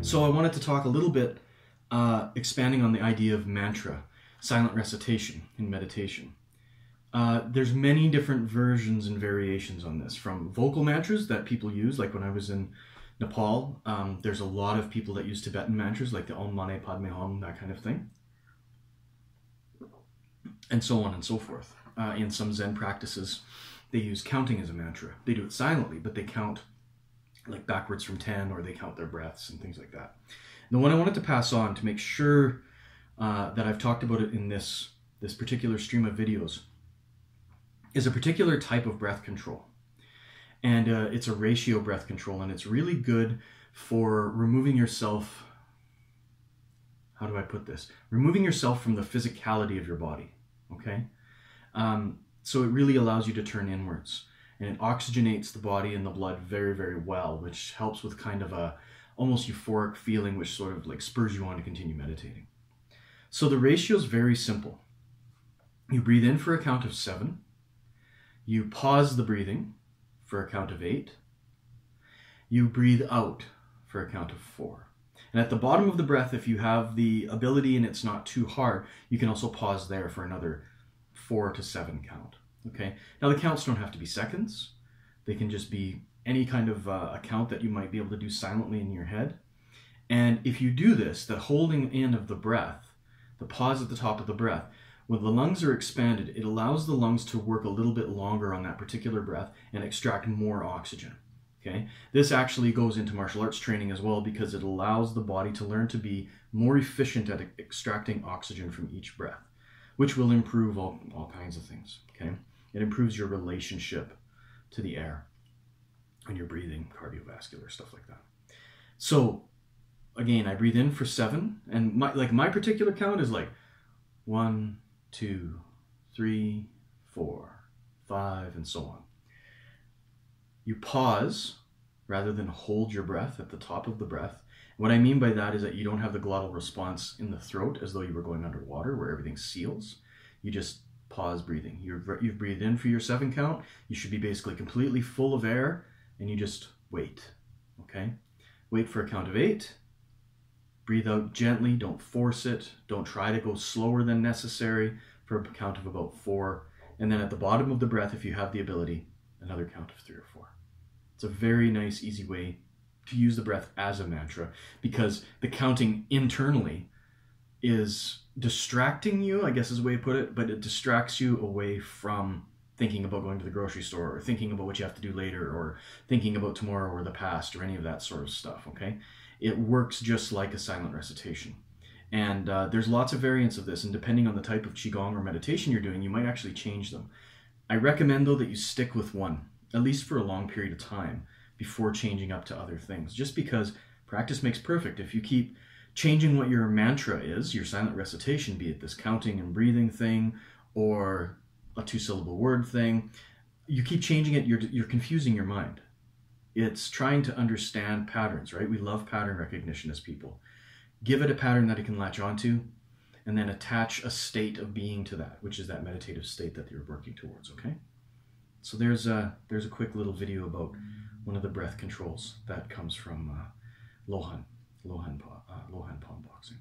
So I wanted to talk a little bit, expanding on the idea of mantra, silent recitation in meditation. There's many different versions and variations on this, from vocal mantras that people use, like when I was in Nepal. There's a lot of people that use Tibetan mantras, like the Om Mani Padme Hum, that kind of thing, and so on and so forth. In some Zen practices, they use counting as a mantra. They do it silently, but they count like backwards from 10, or they count their breaths and things like that. And the one I wanted to pass on to make sure that I've talked about it in this particular stream of videos is a particular type of breath control. And it's a ratio breath control, and it's really good for removing yourself, how do I put this? Removing yourself from the physicality of your body, okay? So it really allows you to turn inwards, and it oxygenates the body and the blood very, very well, which helps with kind of a almost euphoric feeling, which sort of like spurs you on to continue meditating. So the ratio is very simple. You breathe in for a count of 7. You pause the breathing for a count of 8. You breathe out for a count of 4. And at the bottom of the breath, if you have the ability and it's not too hard, you can also pause there for another 4 to 7 count. Okay. Now the counts don't have to be seconds. They can just be any kind of a count that you might be able to do silently in your head. And if you do this, the holding in of the breath, the pause at the top of the breath, when the lungs are expanded, it allows the lungs to work a little bit longer on that particular breath and extract more oxygen. Okay? This actually goes into martial arts training as well, because it allows the body to learn to be more efficient at extracting oxygen from each breath, which will improve all kinds of things. Okay? It improves your relationship to the air when you're breathing, cardiovascular, stuff like that. So again, I breathe in for 7, and my particular count is like 1, 2, 3, 4, 5, and so on. You pause rather than hold your breath at the top of the breath. What I mean by that is that you don't have the glottal response in the throat as though you were going underwater where everything seals. You just pause breathing. You've breathed in for your 7 count. You should be basically completely full of air, and you just wait. Okay? Wait for a count of 8. Breathe out gently, don't force it. Don't try to go slower than necessary for a count of about 4. And then at the bottom of the breath, if you have the ability, another count of 3 or 4. It's a very nice, easy way to use the breath as a mantra, because the counting internally is distracting you, I guess is a way to put it, but it distracts you away from thinking about going to the grocery store, or thinking about what you have to do later, or thinking about tomorrow or the past, or any of that sort of stuff, okay? It works just like a silent recitation. And there's lots of variants of this, and depending on the type of Qigong or meditation you're doing, you might actually change them. I recommend, though, that you stick with one, at least for a long period of time, before changing up to other things, just because practice makes perfect. If you keep changing what your mantra is, your silent recitation, be it this counting and breathing thing, or a 2-syllable word thing, you keep changing it, you're confusing your mind. It's trying to understand patterns, right? We love pattern recognition as people. Give it a pattern that it can latch onto, and then attach a state of being to that, which is that meditative state that you're working towards, okay? So there's a quick little video about one of the breath controls that comes from Lohan palm boxing.